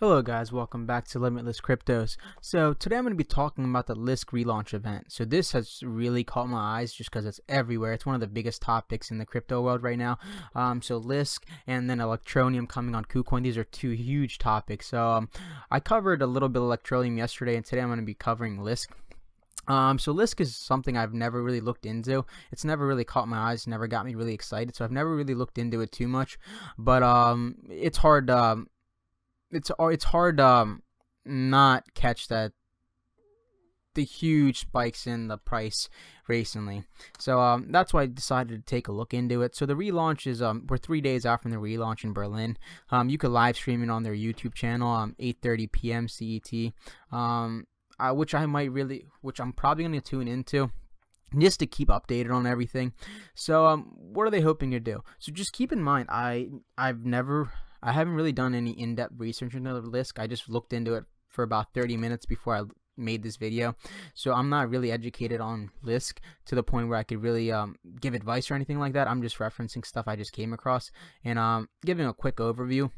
Hello guys, welcome back to Limitless Cryptos. So today I'm going to be talking about the Lisk Relaunch event. So this has really caught my eyes just because it's everywhere. It's one of the biggest topics in the crypto world right now. So Lisk and then Electroneum coming on KuCoin, these are two huge topics. So I covered a little bit of Electroneum yesterday, and today I'm going to be covering Lisk. So Lisk is something I've never really looked into. It's never really caught my eyes, never got me really excited, so I've never really looked into it too much. But it's hard not catch that the huge spikes in the price recently. So that's why I decided to take a look into it. So the relaunch is we're 3 days out from the relaunch in Berlin. You could live stream it on their YouTube channel 8:30 p.m. CET, which I'm probably going to tune into just to keep updated on everything. So what are they hoping to do? So just keep in mind, I haven't really done any in-depth research into Lisk. I just looked into it for about 30 minutes before I made this video. So I'm not really educated on Lisk to the point where I could really give advice or anything like that. I'm just referencing stuff I just came across and giving a quick overview.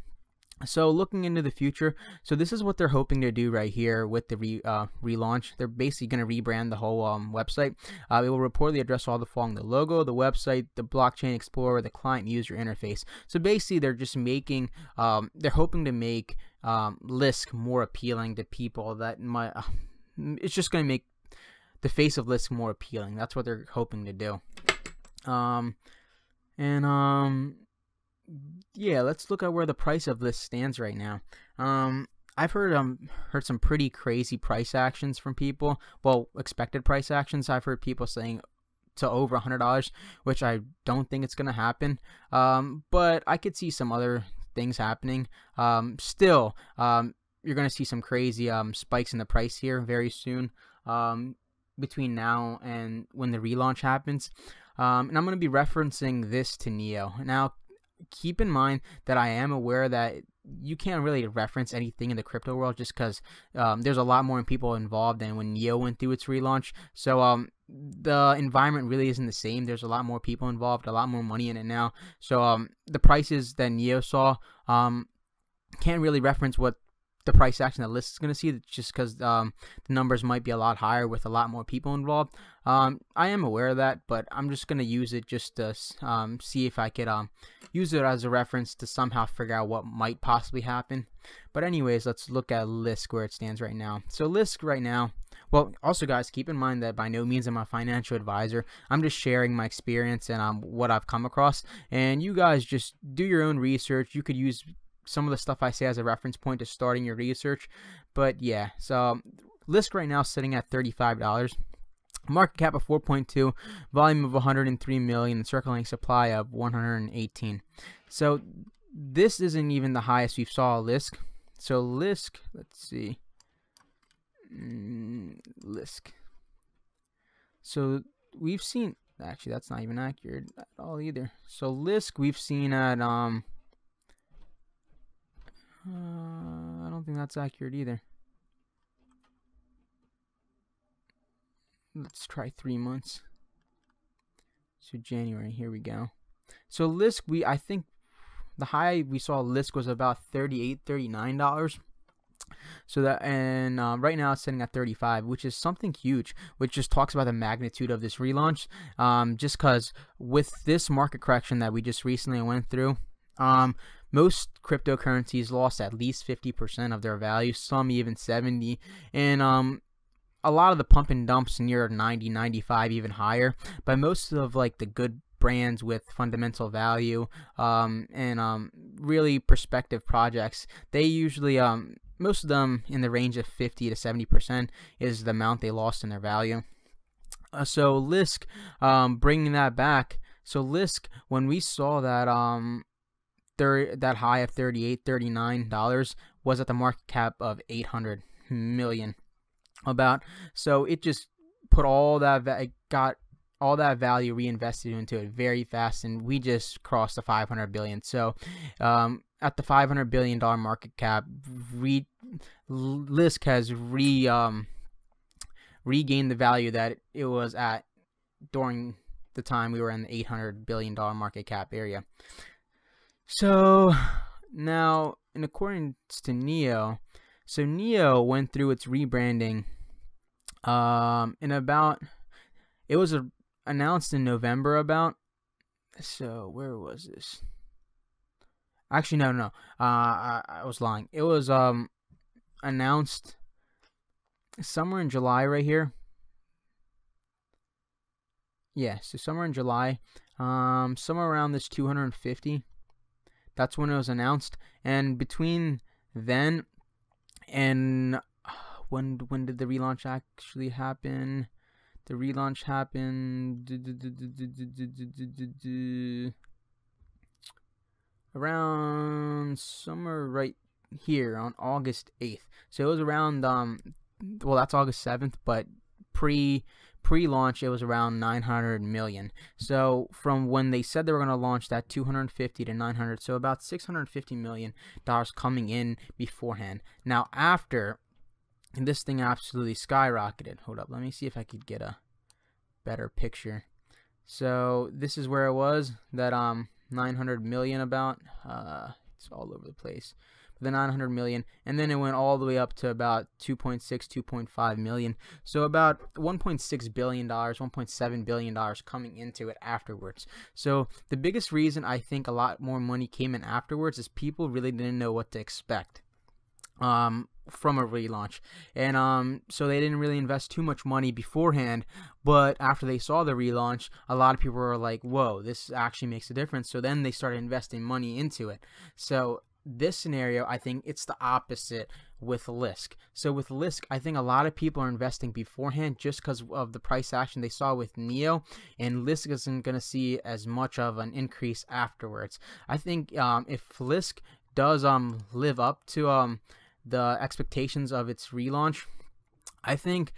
So looking into the future, so this is what they're hoping to do right here with the relaunch. They're basically going to rebrand the whole website. It will reportedly address all the following: the logo, the website, the blockchain explorer, the client user interface. So basically they're just making, they're hoping to make Lisk more appealing to people that might, it's just going to make the face of Lisk more appealing. That's what they're hoping to do. Yeah, let's look at where the price of Lisk stands right now. I've heard some pretty crazy price actions from people. Well, expected price actions. I've heard people saying to over $100, which I don't think it's gonna happen. But I could see some other things happening. Still, you're gonna see some crazy spikes in the price here very soon. Between now and when the relaunch happens. And I'm gonna be referencing this to Neo now. Keep in mind that I am aware that you can't really reference anything in the crypto world just because there's a lot more people involved than when Neo went through its relaunch. So the environment really isn't the same. There's a lot more people involved, a lot more money in it now. So the prices that Neo saw can't really reference what the price action that Lisk is going to see, just because the numbers might be a lot higher with a lot more people involved. I am aware of that, but I'm just going to use it just to see if I could use it as a reference to somehow figure out what might possibly happen. But anyways, let's look at Lisk where it stands right now. So Lisk right now, well, also guys, keep in mind that by no means am I a financial advisor. I'm just sharing my experience and what I've come across, and you guys just do your own research. You could use some of the stuff I say as a reference point to starting your research. But yeah, so Lisk right now is sitting at $35, market cap of 4.2, volume of 103 million, and circulating supply of 118. So this isn't even the highest we've saw Lisk. So Lisk, let's see, Lisk. So we've seen, actually that's not even accurate at all either. So Lisk we've seen at I don't think that's accurate either. Let's try 3 months. So January, here we go. So Lisk, I think the high we saw Lisk was about $38, $39. So that, and right now it's sitting at 35, which is something huge, which just talks about the magnitude of this relaunch. Just because with this market correction that we just recently went through, most cryptocurrencies lost at least 50% of their value, some even 70%, and a lot of the pump and dumps near 90, 95, even higher. But most of like the good brands with fundamental value and really prospective projects, they usually most of them in the range of 50 to 70% is the amount they lost in their value. So Lisk, bringing that back. So Lisk, when we saw that that high of $38, $39 was at the market cap of 800 million about. So it just put all that, it got all that value reinvested into it very fast, and we just crossed the 500 billion. So at the $500 billion market cap, Lisk has regained the value that it was at during the time we were in the $800 billion market cap area. So now in accordance to Neo, so Neo went through its rebranding in about, it was announced in November about, so where was this? Actually, no, I was lying. It was announced somewhere in July right here. Yeah, so somewhere in July, somewhere around this 250. That's when it was announced. And between then and when did the relaunch actually happen? The relaunch happened around somewhere right here on August 8th. So it was around well, that's August 7th, but pre-launch it was around 900 million. So from when they said they were going to launch that 250 to 900, so about 650 million dollars coming in beforehand. Now after, this thing absolutely skyrocketed. Hold up, let me see if I could get a better picture. So this is where it was, that 900 million about, it's all over the place, the 900 million, and then it went all the way up to about 2.6, 2.5 million. So about 1.6 billion dollars, 1.7 billion dollars coming into it afterwards. So the biggest reason I think a lot more money came in afterwards is people really didn't know what to expect from a relaunch, and so they didn't really invest too much money beforehand. But after they saw the relaunch, a lot of people were like, whoa, this actually makes a difference. So then they started investing money into it. So this scenario, I think it's the opposite with Lisk. So with Lisk, I think a lot of people are investing beforehand just because of the price action they saw with Neo, and Lisk isn't going to see as much of an increase afterwards. I think if Lisk does live up to the expectations of its relaunch, I think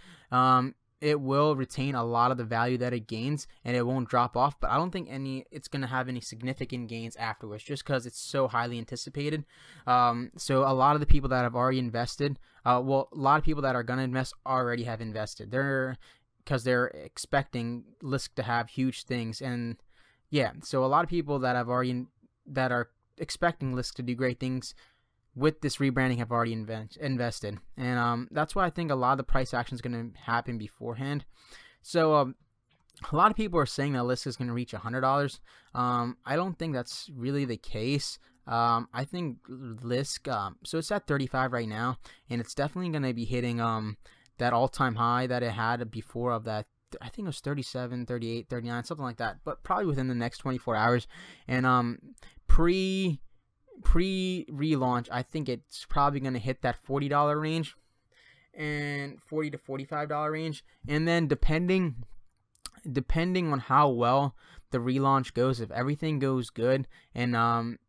it will retain a lot of the value that it gains, and it won't drop off. But I don't think it's going to have any significant gains afterwards, just because it's so highly anticipated. So a lot of the people that have already invested, well, a lot of people that are going to invest already have invested. Because they're expecting Lisk to have huge things, and yeah, so a lot of people that are expecting Lisk to do great things with this rebranding have already invested, and that's why I think a lot of the price action is going to happen beforehand. So a lot of people are saying that Lisk is going to reach $100. I don't think that's really the case. I think Lisk, so it's at 35 right now, and it's definitely going to be hitting that all-time high that it had before of that. I think it was 37, 38, 39, something like that, but probably within the next 24 hours. And pre-relaunch, I think it's probably going to hit that $40 range, and $40 to $45 range. And then depending on how well the relaunch goes, if everything goes good, and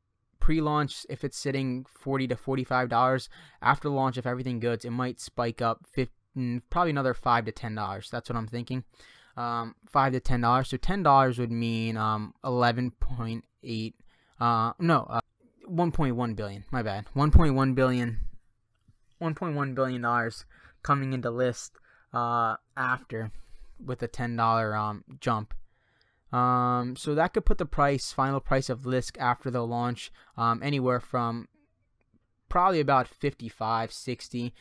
pre-launch, if it's sitting $40 to $45, after launch, if everything goes, it might spike up probably another $5 to $10. That's what I'm thinking. $5 to $10. So $10 would mean 11.8. No. 1.1 billion. My bad. 1.1 billion. 1.1 billion dollars coming into Lisk after, with a $10 jump. So that could put the final price of Lisk after the launch anywhere from probably about $55-$60.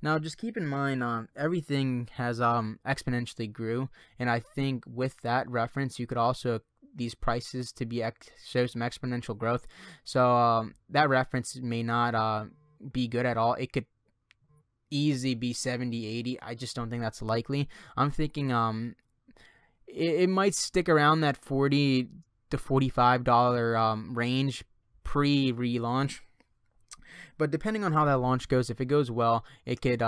Now just keep in mind, everything has exponentially grew, and I think with that reference you could also these prices to be show some exponential growth. So that reference may not be good at all. It could easily be 70, 80. I just don't think that's likely. I'm thinking it might stick around that $40 to $45 range pre-relaunch. But depending on how that launch goes, if it goes well, it could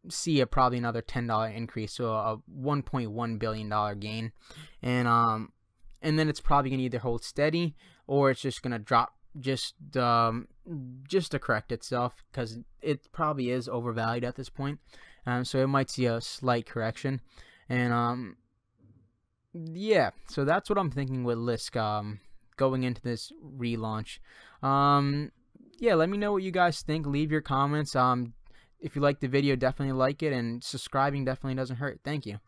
see probably another $10 increase, so a $1.1 billion gain. And then it's probably going to either hold steady, or it's just going to drop just to correct itself, because it probably is overvalued at this point. So it might see a slight correction. And yeah, so that's what I'm thinking with Lisk going into this relaunch. Yeah, let me know what you guys think. Leave your comments. If you like the video, definitely like it, and subscribing definitely doesn't hurt. Thank you.